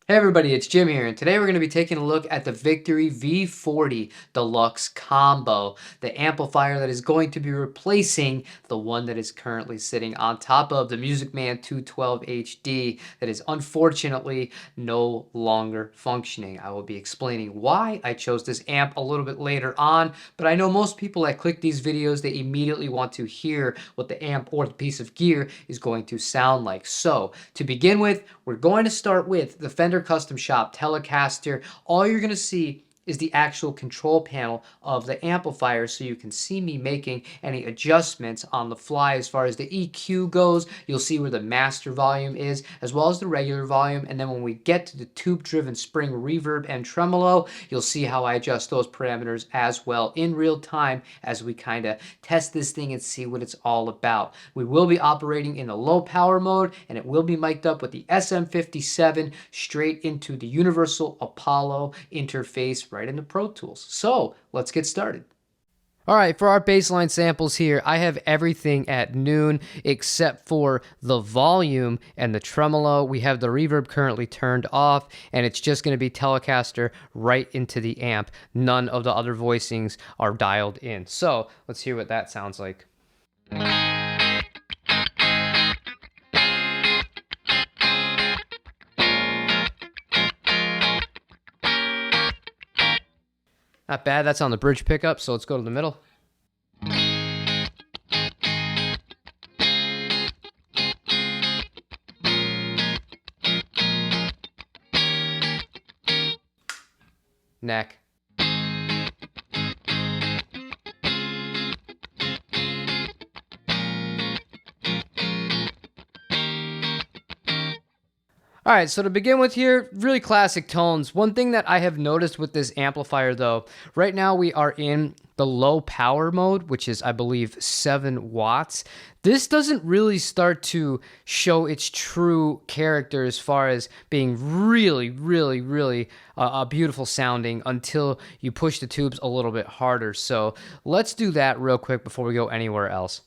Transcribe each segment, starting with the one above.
Hey everybody, it's Jim here, and today we're going to be taking a look at the Victory V40 Deluxe Combo, the amplifier that is going to be replacing the one that is currently sitting on top of the Music Man 212 HD that is unfortunately no longer functioning. I will be explaining why I chose this amp a little bit later on, but I know most people that click these videos, they immediately want to hear what the amp or the piece of gear is going to sound like. So, to begin with, we're going to start with the Fender Custom Shop Telecaster. All you're going to see is the actual control panel of the amplifier, so you can see me making any adjustments on the fly as far as the EQ goes. You'll see where the master volume is as well as the regular volume, and then when we get to the tube driven spring reverb and tremolo, you'll see how I adjust those parameters as well in real time as we kind of test this thing and see what it's all about. We will be operating in the low power mode, and it will be mic'd up with the SM57 straight into the Universal Apollo interface right into Pro Tools. So let's get started. All right, for our baseline samples here, I have everything at noon except for the volume and the tremolo. We have the reverb currently turned off, and it's just going to be Telecaster right into the amp. None of the other voicings are dialed in. So let's hear what that sounds like. Not bad, that's on the bridge pickup, so let's go to the middle. Neck. All right, so to begin with here, really classic tones. One thing that I have noticed with this amplifier though, right now we are in the low power mode, which is I believe 7 watts. This doesn't really start to show its true character as far as being really beautiful sounding until you push the tubes a little bit harder. So let's do that real quick before we go anywhere else.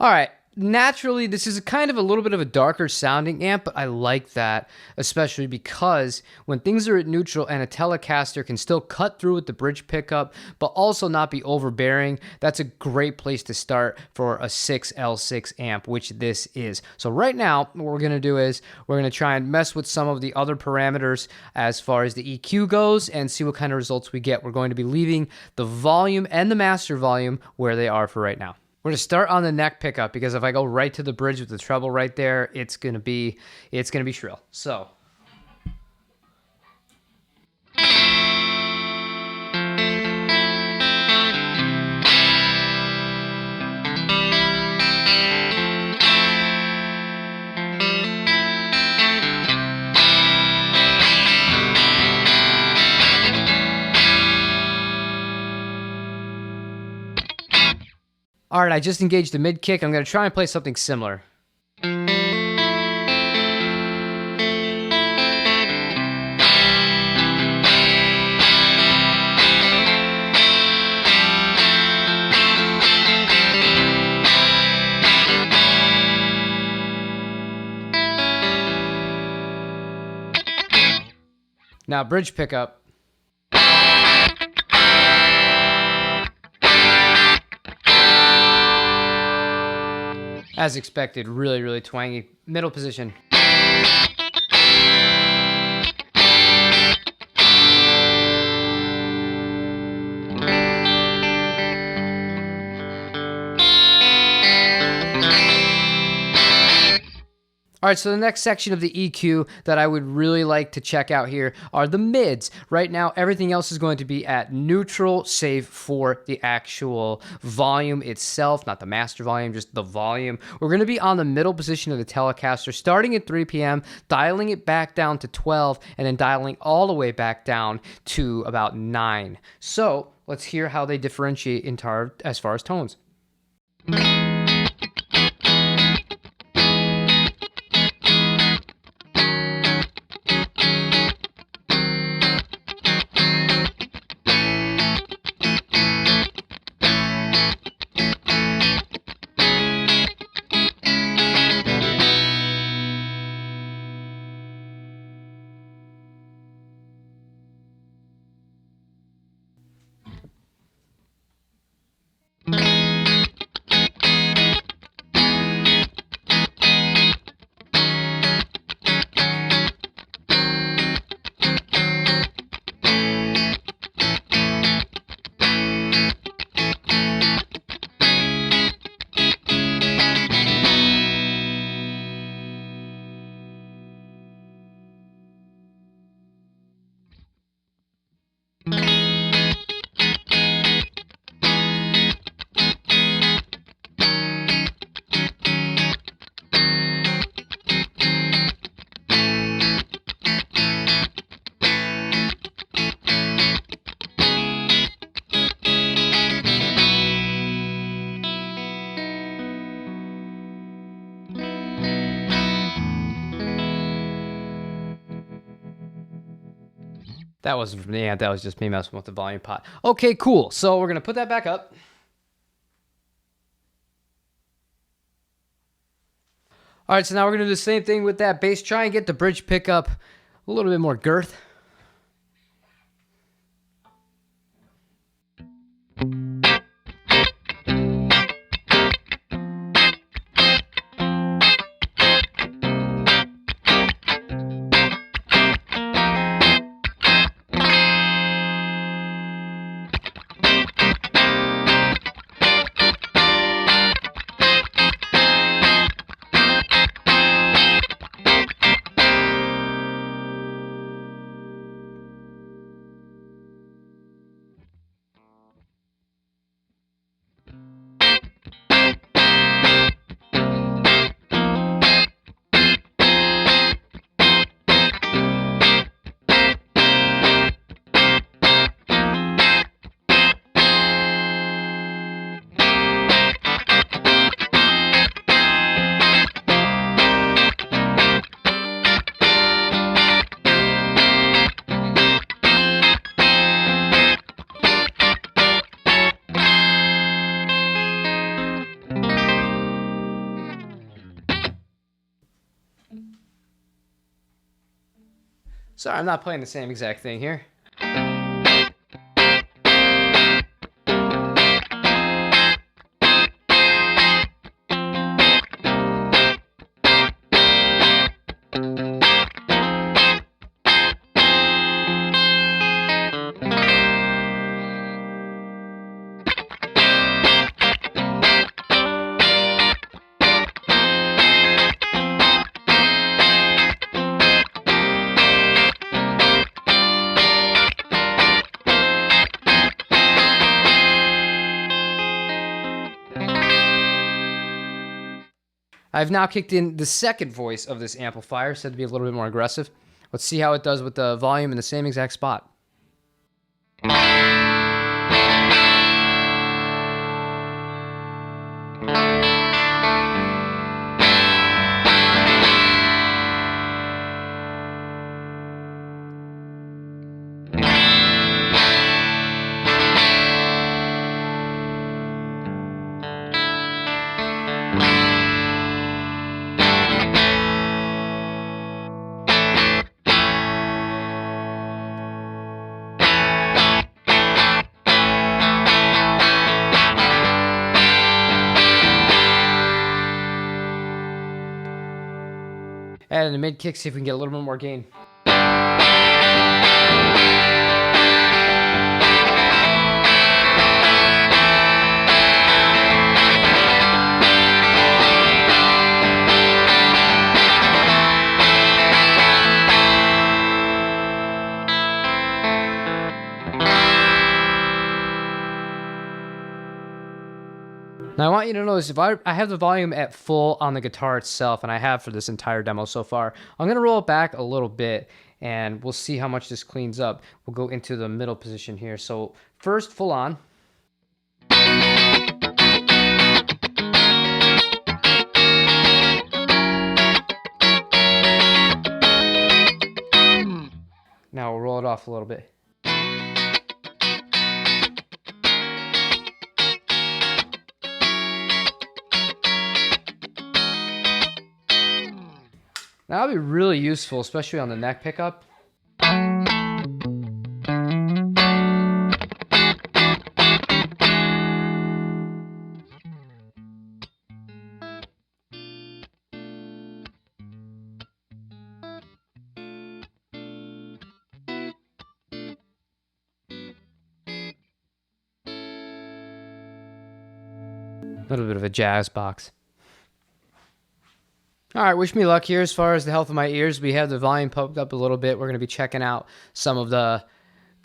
All right. Naturally, this is kind of a little bit of a darker sounding amp, but I like that, especially because when things are at neutral and a Telecaster can still cut through with the bridge pickup, but also not be overbearing, that's a great place to start for a 6L6 amp, which this is. So right now, what we're going to do is we're going to try and mess with some of the other parameters as far as the EQ goes and see what kind of results we get. We're going to be leaving the volume and the master volume where they are for right now. We're going to start on the neck pickup because if I go right to the bridge with the treble right there, it's going to be shrill. So all right, I just engaged the mid kick. I'm going to try and play something similar. Now, bridge pickup. As expected, really twangy. Middle position. All right, so the next section of the EQ that I would really like to check out here are the mids. Right now, everything else is going to be at neutral, save for the actual volume itself, not the master volume, just the volume. We're going to be on the middle position of the Telecaster, starting at 3 p.m., dialing it back down to 12, and then dialing all the way back down to about 9. So let's hear how they differentiate as far as tones. That wasn't from the amp, that was just me messing with the volume pot. Okay, cool. So we're going to put that back up. All right, so now we're going to do the same thing with that bass. Try and get the bridge pickup a little bit more girth. Sorry, I'm not playing the same exact thing here. I've now kicked in the second voice of this amplifier, said to be a little bit more aggressive. Let's see how it does with the volume in the same exact spot. And in the mid kick, see if we can get a little bit more gain. Now I want you to notice, if I have the volume at full on the guitar itself, and I have for this entire demo so far, I'm going to roll it back a little bit, and we'll see how much this cleans up. We'll go into the middle position here. So first, full on. Now we'll roll it off a little bit. Now that'll be really useful, especially on the neck pickup. A little bit of a jazz box. All right, wish me luck here as far as the health of my ears. We have the volume pumped up a little bit. We're going to be checking out some of the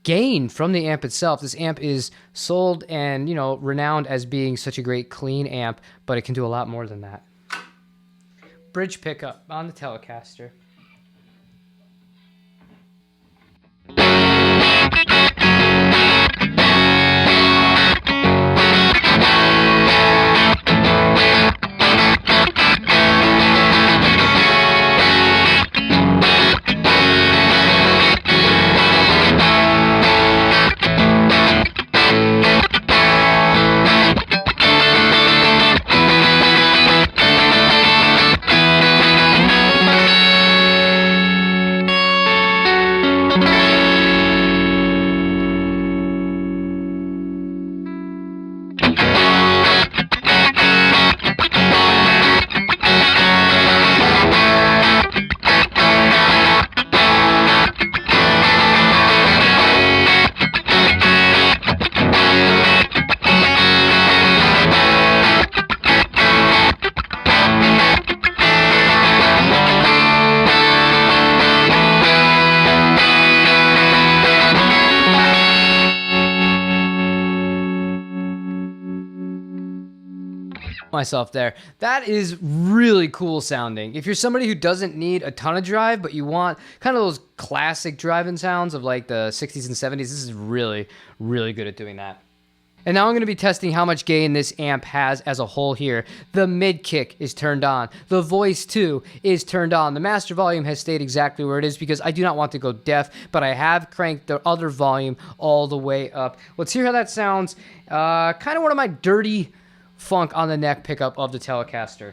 gain from the amp itself. This amp is sold and, you know, renowned as being such a great clean amp, but it can do a lot more than that. Bridge pickup on the Telecaster. Myself there. That is really cool sounding. If you're somebody who doesn't need a ton of drive, but you want kind of those classic driving sounds of like the 60s and 70s, this is really, really good at doing that. And now I'm going to be testing how much gain this amp has as a whole here. The mid kick is turned on. The voice too is turned on. The master volume has stayed exactly where it is because I do not want to go deaf, but I have cranked the other volume all the way up. Let's hear how that sounds. Kind of one of my dirty funk on the neck pickup of the Telecaster.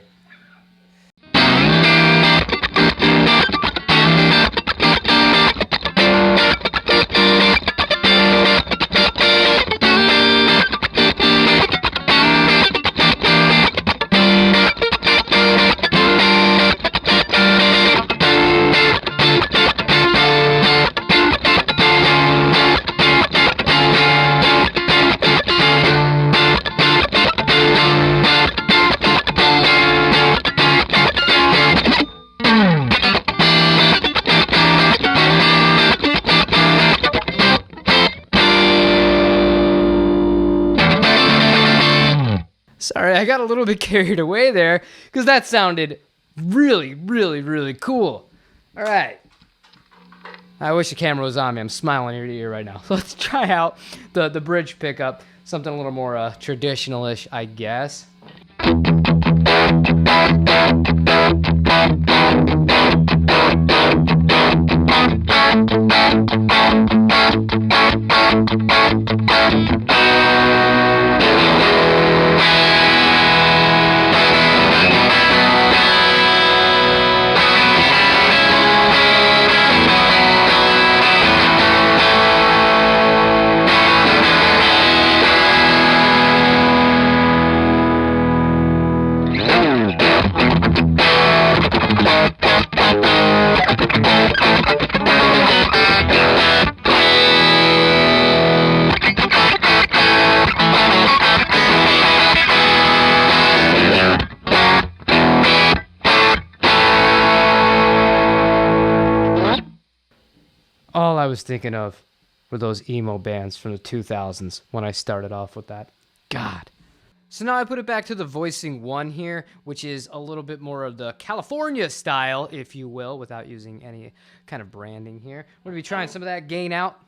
Sorry, I got a little bit carried away there because that sounded really, really, really cool. All right. I wish the camera was on me. I'm smiling ear to ear right now. So let's try out the bridge pickup, something a little more traditional-ish, I guess. All I was thinking of were those emo bands from the 2000s when I started off with that. God. So now I put it back to the voicing 1 here, which is a little bit more of the California style, if you will, without using any kind of branding here. We're going to be trying some of that gain out.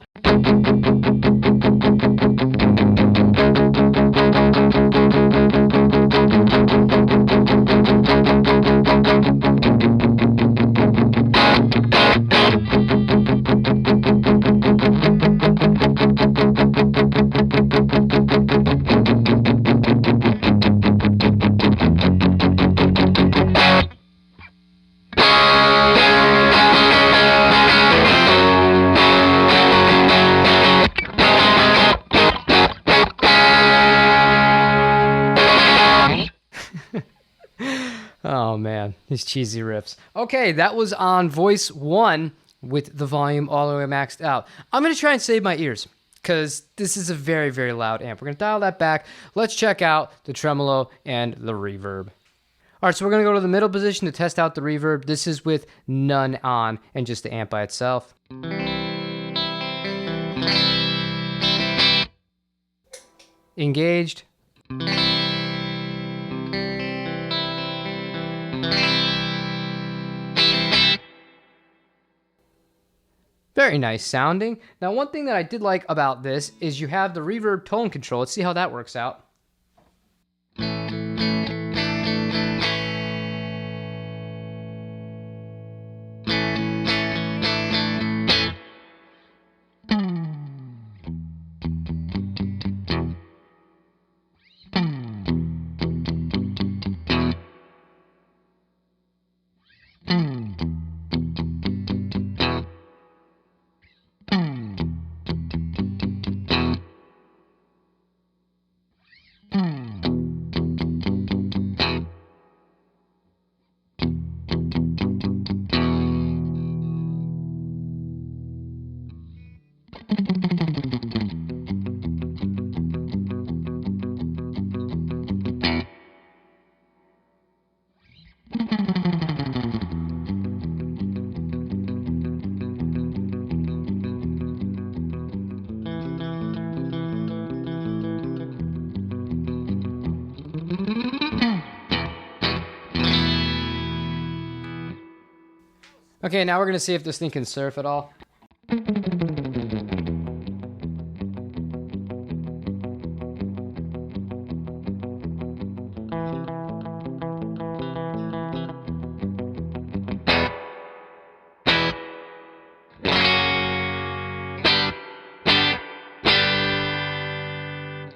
Oh man, these cheesy riffs. Okay, that was on voice 1 with the volume all the way maxed out. I'm going to try and save my ears because this is a very, very loud amp. We're going to dial that back. Let's check out the tremolo and the reverb. All right, so we're going to go to the middle position to test out the reverb. This is with none on and just the amp by itself. Engaged. Very nice sounding. Now, one thing that I did like about this is you have the reverb tone control. Let's see how that works out. Okay, now we're going to see if this thing can surf at all.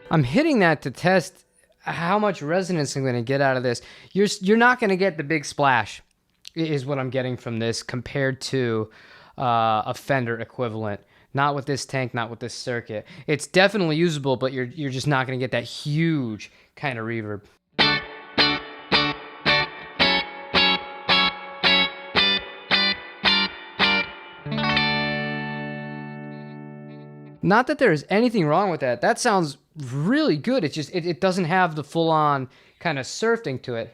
I'm hitting that to test how much resonance I'm going to get out of this. You're not going to get the big splash, is what I'm getting from this compared to a Fender equivalent. Not with this tank, not with this circuit. It's definitely usable, but you're just not going to get that huge kind of reverb. Not that there's anything wrong with that. That sounds really good. It's just it doesn't have the full-on kind of surfing to it.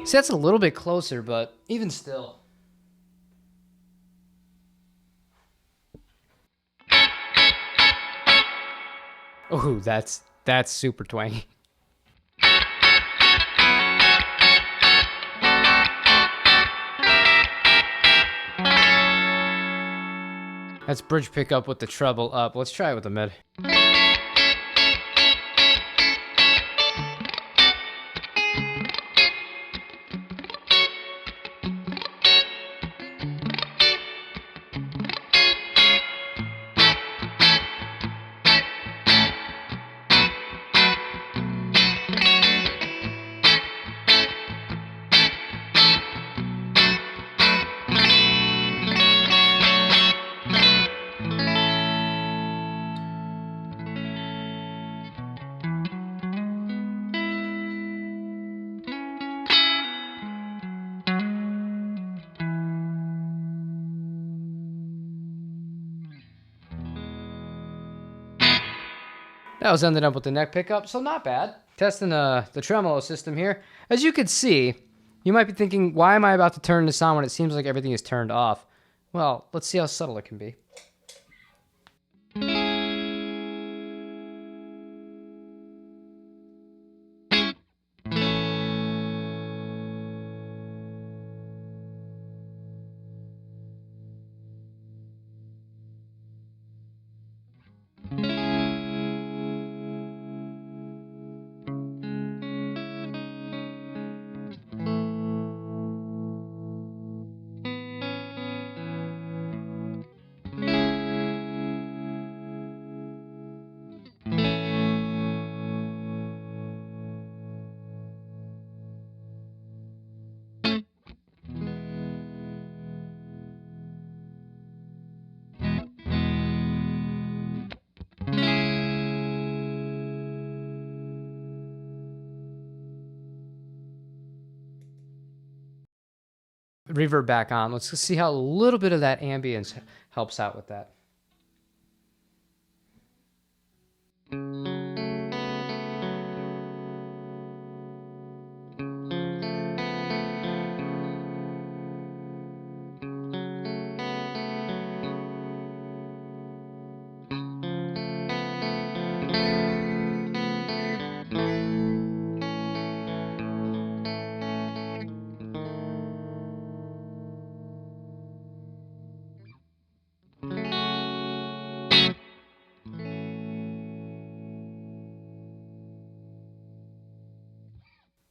See, that's a little bit closer, but even still. Oh, that's super twangy. That's bridge pickup with the treble up. Let's try it with the mid. I was ended up with the neck pickup, so not bad. Testing the tremolo system here. As you can see, you might be thinking, why am I about to turn this on when it seems like everything is turned off? Well, let's see how subtle it can be. Reverb back on. Let's see how a little bit of that ambience helps out with that.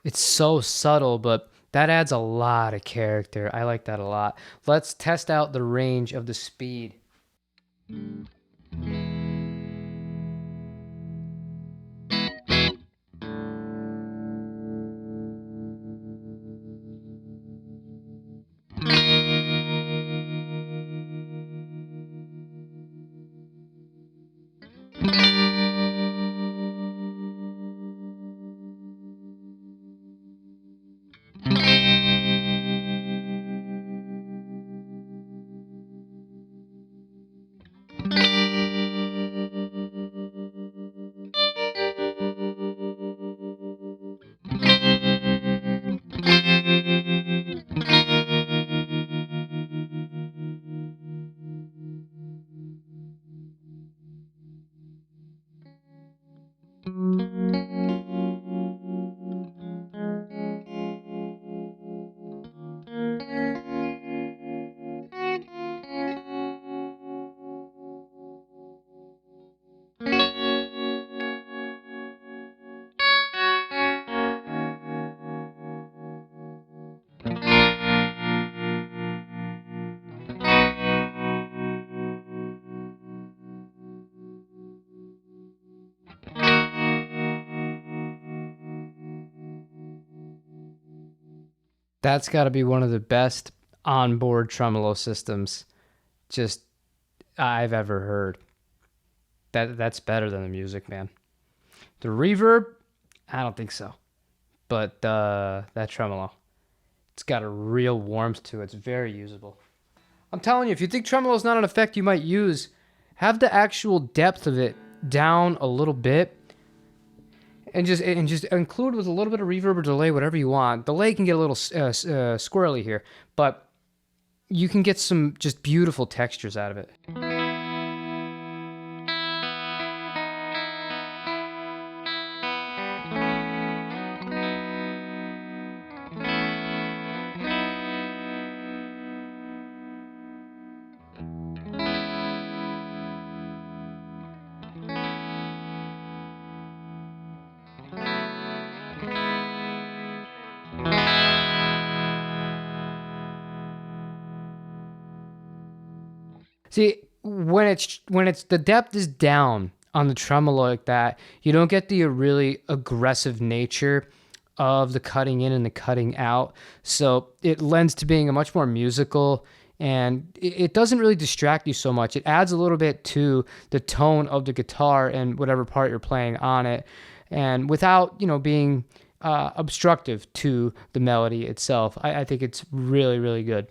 It's so subtle, but that adds a lot of character. I like that a lot. Let's test out the range of the speed. That's got to be one of the best onboard tremolo systems just I've ever heard. That's better than the music, man. The reverb, I don't think so. But that tremolo, it's got a real warmth to it. It's very usable. I'm telling you, if you think tremolo is not an effect you might use, have the actual depth of it down a little bit, and just include with a little bit of reverb or delay, whatever you want. Delay can get a little squirrely here, but you can get some just beautiful textures out of it. See, when it's the depth is down on the tremolo like that, you don't get the really aggressive nature of the cutting in and the cutting out. So it lends to being a much more musical, and it doesn't really distract you so much. It adds a little bit to the tone of the guitar and whatever part you're playing on it, and without being obstructive to the melody itself. I think it's really, really good.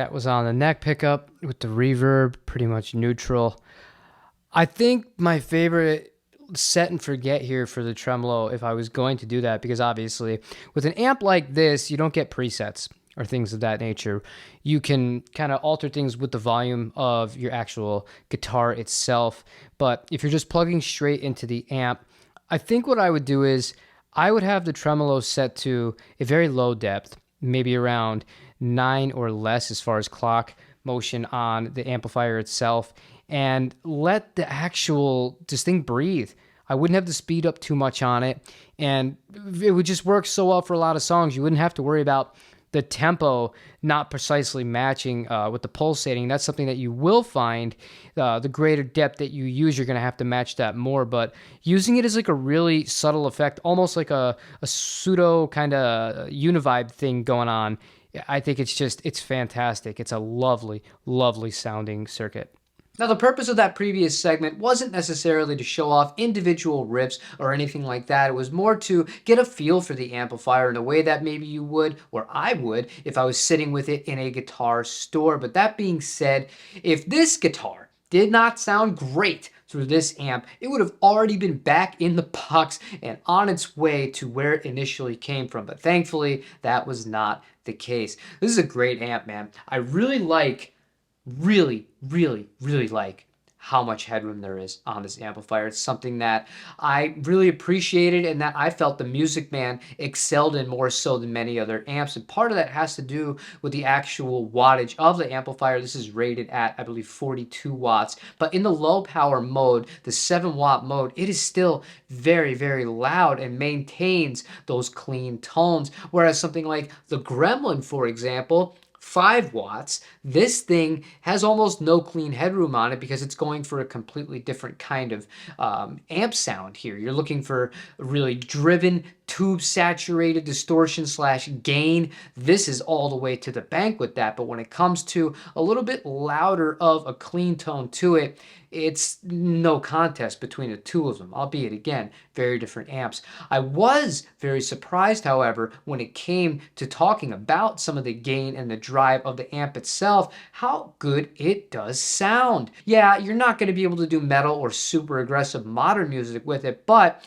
That was on the neck pickup with the reverb, pretty much neutral. I think my favorite set and forget here for the tremolo, if I was going to do that, because obviously with an amp like this, you don't get presets or things of that nature. You can kind of alter things with the volume of your actual guitar itself. But if you're just plugging straight into the amp, I think what I would do is I would have the tremolo set to a very low depth, maybe around 9 or less as far as clock motion on the amplifier itself, and let the actual this thing breathe. I wouldn't have to speed up too much on it, and it would just work so well for a lot of songs. You wouldn't have to worry about the tempo not precisely matching with the pulsating. That's something that you will find. The greater depth that you use, you're going to have to match that more. But using it as like a really subtle effect, almost like a pseudo kind of univibe thing going on, I think it's fantastic. It's a lovely, lovely sounding circuit. Now, the purpose of that previous segment wasn't necessarily to show off individual riffs or anything like that. It was more to get a feel for the amplifier in a way that maybe you would, or I would, if I was sitting with it in a guitar store. But that being said, if this guitar did not sound great through this amp, it would have already been back in the box and on its way to where it initially came from. But thankfully, that was not the case. This is a great amp, man. I really like how much headroom there is on this amplifier. It's something that I really appreciated and that I felt the Music Man excelled in more so than many other amps. And part of that has to do with the actual wattage of the amplifier. This is rated at, I believe, 42 watts. But in the low power mode, the 7-watt mode, it is still very, very loud and maintains those clean tones. Whereas something like the Gremlin, for example, 5 watts, this thing has almost no clean headroom on it because it's going for a completely different kind of amp sound here. You're looking for really driven, tube saturated distortion slash gain. This is all the way to the bank with that. But when it comes to a little bit louder of a clean tone to it, it's no contest between the two of them, albeit again, very different amps. I was very surprised, however, when it came to talking about some of the gain and the drive of the amp itself, how good it does sound. Yeah, you're not going to be able to do metal or super aggressive modern music with it, but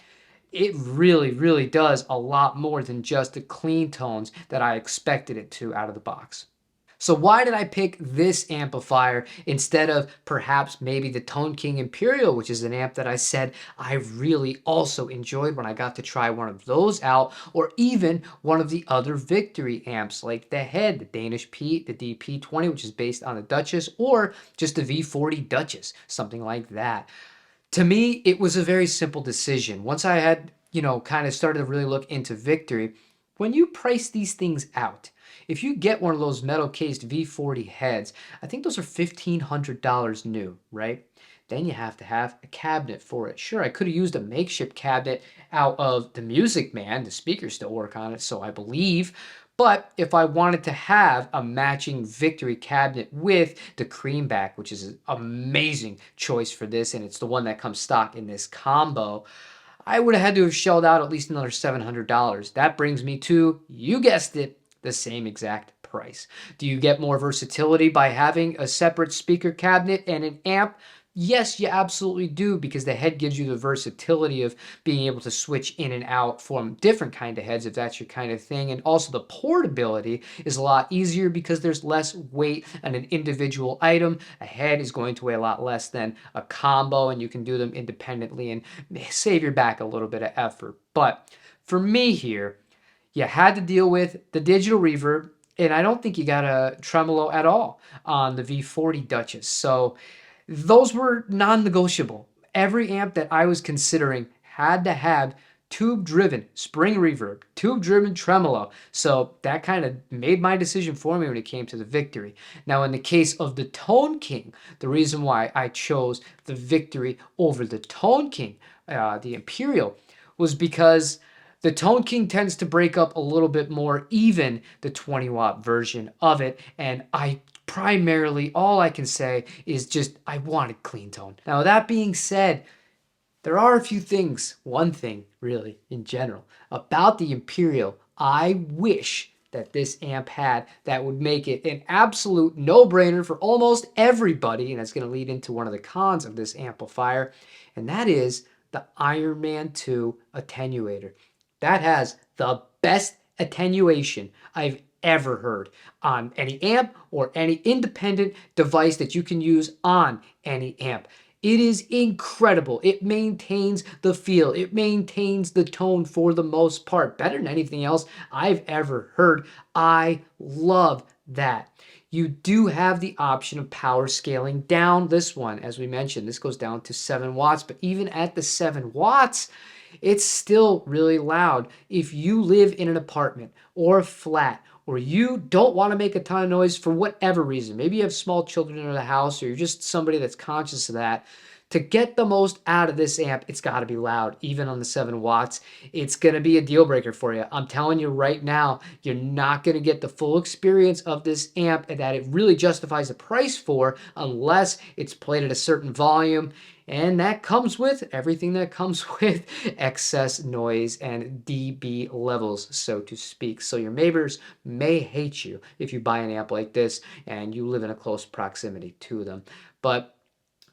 it really does a lot more than just the clean tones that I expected it to out of the box. So why did I pick this amplifier instead of perhaps maybe the Tone King Imperial, which is an amp that I said I really also enjoyed when I got to try one of those out, or even one of the other Victory amps like the Head, the Danish Pete, the DP20, which is based on the Duchess, or just the V40 Duchess, something like that. To me, it was a very simple decision. Once I had, kind of started to really look into Victory, when you price these things out, if you get one of those metal cased V40 heads, I think those are $1,500 new, right? Then you have to have a cabinet for it. Sure, I could have used a makeshift cabinet out of the Music Man. The speakers still work on it, so I believe. But if I wanted to have a matching Victory cabinet with the Creamback, which is an amazing choice for this, and it's the one that comes stock in this combo, I would have had to have shelled out at least another $700. That brings me to, you guessed it, the same exact price. Do you get more versatility by having a separate speaker cabinet and an amp? Yes, you absolutely do, because the head gives you the versatility of being able to switch in and out from different kind of heads if that's your kind of thing. And also the portability is a lot easier because there's less weight on an individual item. A head is going to weigh a lot less than a combo, and you can do them independently and save your back a little bit of effort. But for me here, you had to deal with the digital reverb, and I don't think you got a tremolo at all on the V40 Duchess. So those were non-negotiable. Every amp that I was considering had to have tube-driven spring reverb, tube-driven tremolo. So that kind of made my decision for me when it came to the Victory. Now, in the case of the Tone King, the reason why I chose the Victory over the Tone King, the Imperial, was because the Tone King tends to break up a little bit more even the 20-watt version of it, and I primarily, all I can say is just I wanted clean tone. Now, that being said, there are a few things, one thing really in general, about the Imperial I wish that this amp had that would make it an absolute no-brainer for almost everybody, and that's going to lead into one of the cons of this amplifier, and that is the Iron Man 2 attenuator. That has the best attenuation I've ever heard on any amp or any independent device that you can use on any amp. It is incredible. It maintains the feel. It maintains the tone for the most part, better than anything else I've ever heard. I love that. You do have the option of power scaling down this one. As we mentioned, this goes down to 7 watts, but even at the 7 watts, it's still really loud. If you live in an apartment or a flat, or you don't want to make a ton of noise for whatever reason, maybe you have small children in the house, or you're just somebody that's conscious of that, to get the most out of this amp, it's got to be loud, even on the 7 watts. It's going to be a deal breaker for you. I'm telling you right now, you're not going to get the full experience of this amp that it really justifies the price for unless it's played at a certain volume. And that comes with everything that comes with excess noise and dB levels, so to speak. So your neighbors may hate you if you buy an amp like this and you live in a close proximity to them. But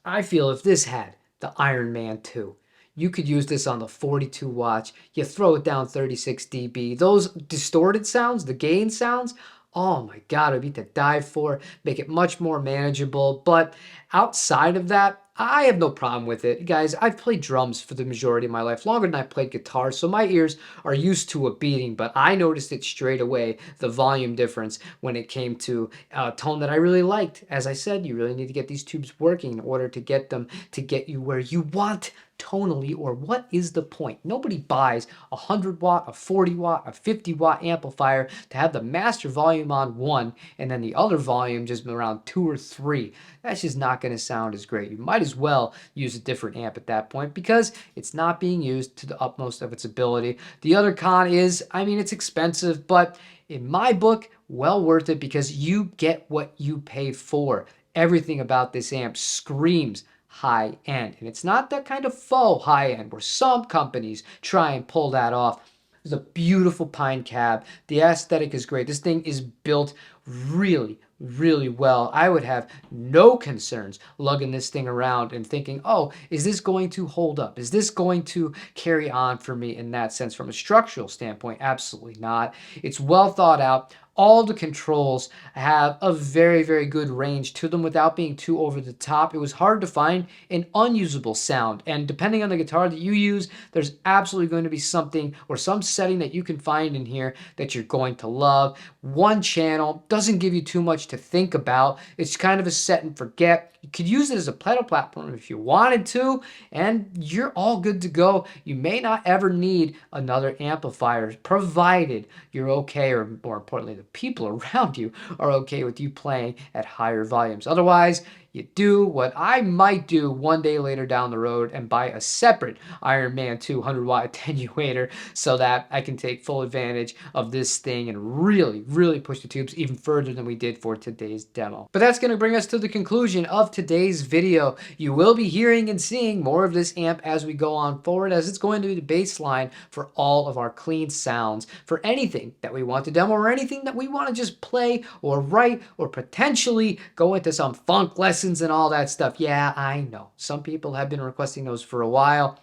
I feel if this had the Iron Man 2, you could use this on the 42 watts. You throw it down 36 dB. Those distorted sounds, the gain sounds, oh my God, it'd be to die for. Make it much more manageable. But outside of that, I have no problem with it. Guys, I've played drums for the majority of my life, longer than I played guitar, so my ears are used to a beating, but I noticed it straight away, the volume difference when it came to a tone that I really liked. As I said, you really need to get these tubes working in order to get them to get you where you want tonally, or what is the point? Nobody buys a 100 watt, a 40 watt, a 50 watt amplifier to have the master volume on 1 and then the other volume just around 2 or 3. That's just not going to sound as great. You might as well use a different amp at that point because it's not being used to the utmost of its ability. The other con is, I mean, it's expensive, but in my book, well worth it because you get what you pay for. Everything about this amp screams high end. And it's not that kind of faux high end where some companies try and pull that off. There's a beautiful pine cab. The aesthetic is great. This thing is built really, really well. I would have no concerns lugging this thing around and thinking, oh, is this going to hold up? Is this going to carry on for me in that sense? From a structural standpoint, absolutely not. It's well thought out. All the controls have a very, very good range to them without being too over the top. It was hard to find an unusable sound. And depending on the guitar that you use, there's absolutely going to be something or some setting that you can find in here that you're going to love. One channel doesn't give you too much to think about. It's kind of a set and forget. You could use it as a pedal platform if you wanted to, and you're all good to go. You may not ever need another amplifier, provided you're okay, or more importantly, the people around you are okay with you playing at higher volumes. Otherwise, you do what I might do one day later down the road and buy a separate Iron Man 200 watt attenuator so that I can take full advantage of this thing and really, really push the tubes even further than we did for today's demo. But that's going to bring us to the conclusion of today's video. You will be hearing and seeing more of this amp as we go on forward, as it's going to be the baseline for all of our clean sounds for anything that we want to demo or anything that we want to just play or write or potentially go into some funk lessons and all that stuff. Yeah, I know. Some people have been requesting those for a while.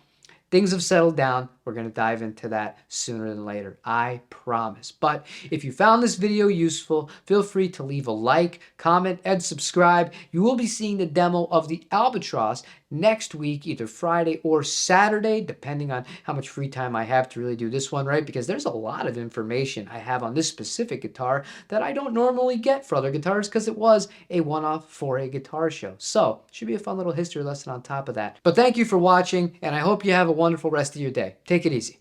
Things have settled down. We're going to dive into that sooner than later. I promise. But if you found this video useful, feel free to leave a like, comment, and subscribe. You will be seeing the demo of the Albatross next week, either Friday or Saturday, depending on how much free time I have to really do this one right, because there's a lot of information I have on this specific guitar that I don't normally get for other guitars because it was a one-off for a guitar show. So, should be a fun little history lesson on top of that. But thank you for watching, and I hope you have a wonderful rest of your day. Take it easy.